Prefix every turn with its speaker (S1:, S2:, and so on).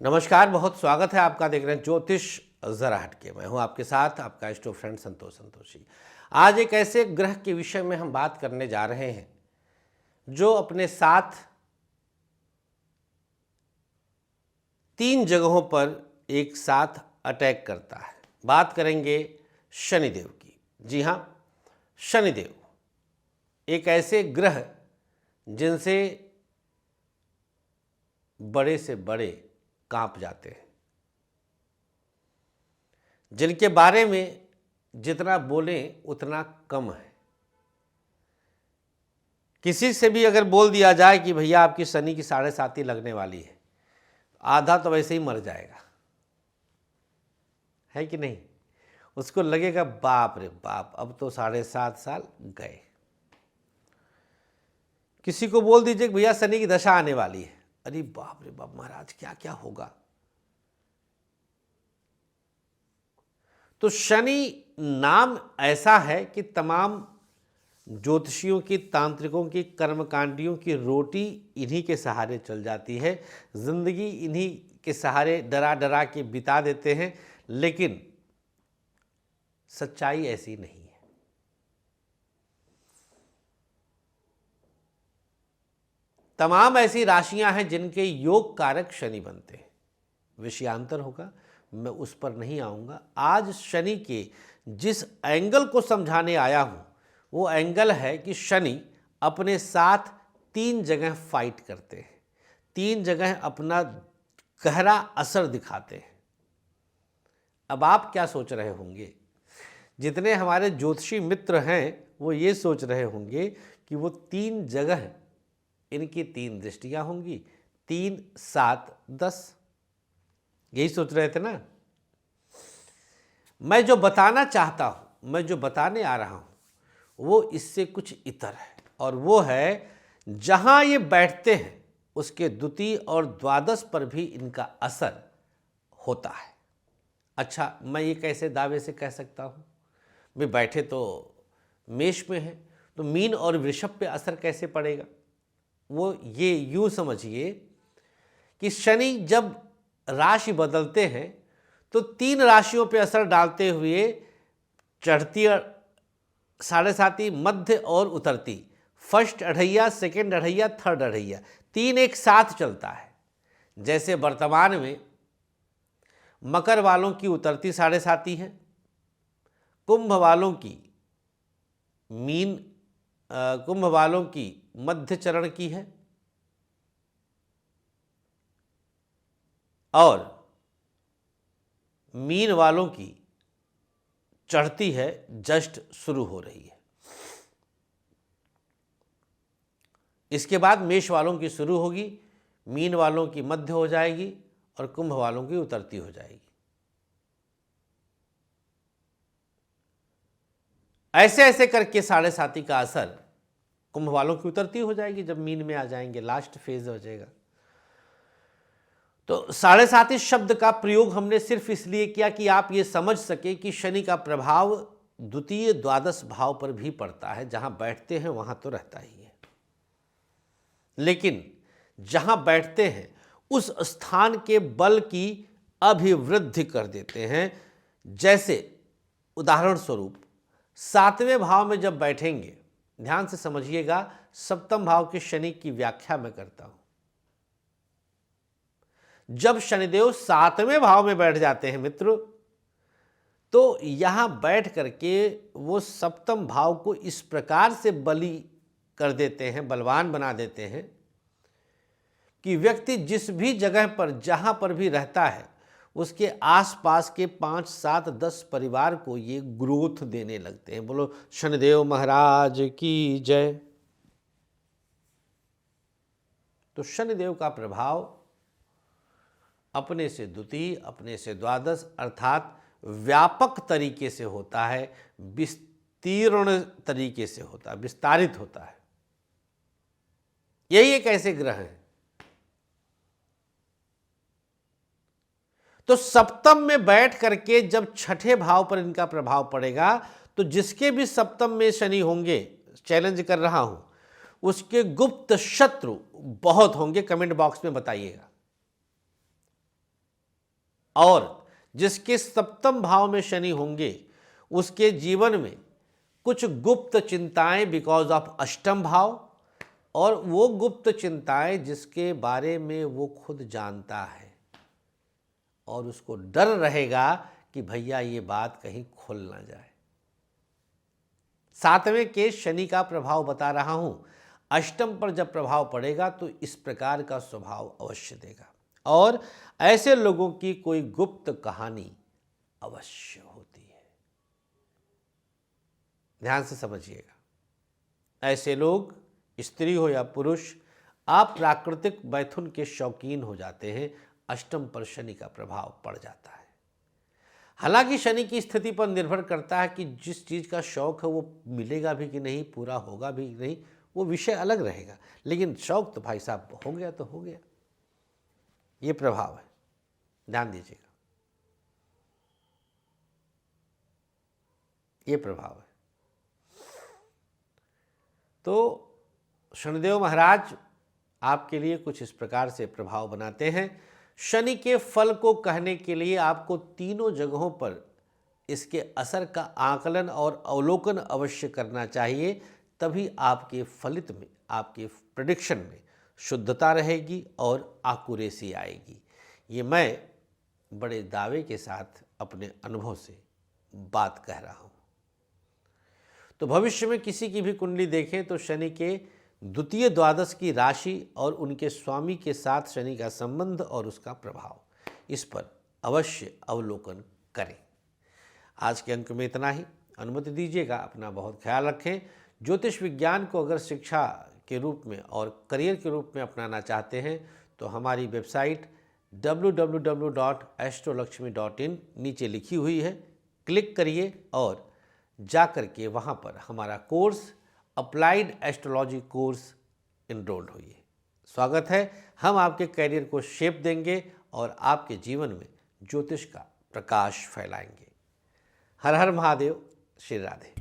S1: नमस्कार, बहुत स्वागत है आपका। देख रहे हैं ज्योतिष जरा हटके। मैं हूं आपके साथ आपका इष्ट फ्रेंड संतोषी। आज एक ऐसे ग्रह के विषय में हम बात करने जा रहे हैं जो अपने साथ 3 जगहों पर एक साथ अटैक करता है। बात करेंगे शनिदेव की। जी हाँ, शनिदेव एक ऐसे ग्रह जिनसे बड़े से बड़े कांप जाते हैं, जिनके बारे में जितना बोलें उतना कम है। किसी से भी अगर बोल दिया जाए कि भैया आपकी शनि की 7.5 लगने वाली है, आधा तो वैसे ही मर जाएगा, है कि नहीं। उसको लगेगा बाप रे बाप, अब तो 7.5 साल गए। किसी को बोल दीजिए कि भैया शनि की दशा आने वाली है, अरे बाप रे बाप महाराज क्या क्या होगा। तो शनि नाम ऐसा है कि तमाम ज्योतिषियों की, तांत्रिकों की, कर्मकांडियों की रोटी इन्हीं के सहारे चल जाती है। जिंदगी इन्हीं के सहारे डरा डरा के बिता देते हैं, लेकिन सच्चाई ऐसी नहीं है। तमाम ऐसी राशियां हैं जिनके योग कारक शनि बनते हैं। विषयांतर होगा, मैं उस पर नहीं आऊँगा। आज शनि के जिस एंगल को समझाने आया हूँ वो एंगल है कि शनि अपने साथ 3 जगह फाइट करते हैं, 3 जगह अपना गहरा असर दिखाते हैं। अब आप क्या सोच रहे होंगे? जितने हमारे ज्योतिषी मित्र हैं वो ये सोच रहे होंगे कि वो 3 जगह, इनकी 3 दृष्टियाँ होंगी, 3, 7, 10, यही सोच रहे थे ना। मैं जो बताना चाहता हूं, मैं जो बताने आ रहा हूं, वो इससे कुछ इतर है। और वो है जहां ये बैठते हैं उसके द्वितीय और द्वादश पर भी इनका असर होता है। अच्छा, मैं ये कैसे दावे से कह सकता हूं? भाई बैठे तो मेष में है, तो मीन और वृषभ पे असर कैसे पड़ेगा? वो ये यूं समझिए कि शनि जब राशि बदलते हैं तो 3 राशियों पे असर डालते हुए चढ़ती 7.5, मध्य और उतरती, फर्स्ट अढ़ैया, सेकेंड अढ़ैया, थर्ड अढ़ैया, 3 एक साथ चलता है। जैसे वर्तमान में मकर वालों की उतरती 7.5 है, कुंभ वालों की कुंभ वालों की मध्य चरण की है, और मीन वालों की चढ़ती है, जस्ट शुरू हो रही है। इसके बाद मेष वालों की शुरू होगी, मीन वालों की मध्य हो जाएगी और कुंभ वालों की उतरती हो जाएगी। ऐसे ऐसे करके 7.5 का असर कुंभ वालों की उतरती हो जाएगी। जब मीन में आ जाएंगे, लास्ट फेज हो जाएगा। तो 7.5 शब्द का प्रयोग हमने सिर्फ इसलिए किया कि आप ये समझ सके कि शनि का प्रभाव द्वितीय द्वादश भाव पर भी पड़ता है। जहां बैठते हैं वहां तो रहता ही है, लेकिन जहां बैठते हैं उस स्थान के बल की अभिवृद्धि कर देते हैं। जैसे उदाहरण स्वरूप 7वें भाव में जब बैठेंगे, ध्यान से समझिएगा, सप्तम भाव के शनि की व्याख्या मैं करता हूं। जब शनिदेव 7वें भाव में बैठ जाते हैं मित्र, तो यहां बैठ करके वो सप्तम भाव को इस प्रकार से बली कर देते हैं, बलवान बना देते हैं कि व्यक्ति जिस भी जगह पर, जहां पर भी रहता है, उसके आसपास के 5, 7, 10 परिवार को ये ग्रोथ देने लगते हैं। बोलो शनिदेव महाराज की जय। तो शनिदेव का प्रभाव अपने से द्वितीय, अपने से द्वादश, अर्थात व्यापक तरीके से होता है, विस्तीर्ण तरीके से होता है, विस्तारित होता है। यही एक ऐसे ग्रह हैं। तो सप्तम में बैठ करके जब 6ठे भाव पर इनका प्रभाव पड़ेगा, तो जिसके भी सप्तम में शनि होंगे, चैलेंज कर रहा हूं, उसके गुप्त शत्रु बहुत होंगे। कमेंट बॉक्स में बताइएगा। और जिसके सप्तम भाव में शनि होंगे उसके जीवन में कुछ गुप्त चिंताएं बिकॉज ऑफ अष्टम भाव, और वो गुप्त चिंताएं जिसके बारे में वो खुद जानता है और उसको डर रहेगा कि भैया ये बात कहीं खुल ना जाए। 7वें के शनि का प्रभाव बता रहा हूं, अष्टम पर जब प्रभाव पड़ेगा तो इस प्रकार का स्वभाव अवश्य देगा और ऐसे लोगों की कोई गुप्त कहानी अवश्य होती है। ध्यान से समझिएगा, ऐसे लोग, स्त्री हो या पुरुष, आप प्राकृतिक मैथुन के शौकीन हो जाते हैं। अष्टम पर शनि का प्रभाव पड़ जाता है। हालांकि शनि की स्थिति पर निर्भर करता है कि जिस चीज़ का शौक है वो मिलेगा भी कि नहीं, पूरा होगा भी कि नहीं, वो विषय अलग रहेगा, लेकिन शौक तो भाई साहब हो गया तो हो गया। ये प्रभाव है, ध्यान दीजिएगा, ये प्रभाव है। तो शनिदेव महाराज आपके लिए कुछ इस प्रकार से प्रभाव बनाते हैं। शनि के फल को कहने के लिए आपको तीनों जगहों पर इसके असर का आकलन और अवलोकन अवश्य करना चाहिए, तभी आपके फलित में, आपके प्रेडिक्शन में शुद्धता रहेगी और आकुरेसी आएगी। ये मैं बड़े दावे के साथ अपने अनुभव से बात कह रहा हूँ। तो भविष्य में किसी की भी कुंडली देखें तो शनि के द्वितीय द्वादश की राशि और उनके स्वामी के साथ शनि का संबंध और उसका प्रभाव, इस पर अवश्य अवलोकन करें। आज के अंक में इतना ही। अनुमति दीजिएगा, अपना बहुत ख्याल रखें। ज्योतिष विज्ञान को अगर शिक्षा के रूप में और करियर के रूप में अपनाना चाहते हैं तो हमारी वेबसाइट www.astrolakshmi.in नीचे लिखी हुई है, क्लिक करिए और जा कर के वहाँ पर हमारा course applied astrology course enrolled होइए। स्वागत है। हम आपके करियर को शेप देंगे और आपके जीवन में ज्योतिष का प्रकाश फैलाएंगे। हर हर महादेव, श्री राधे।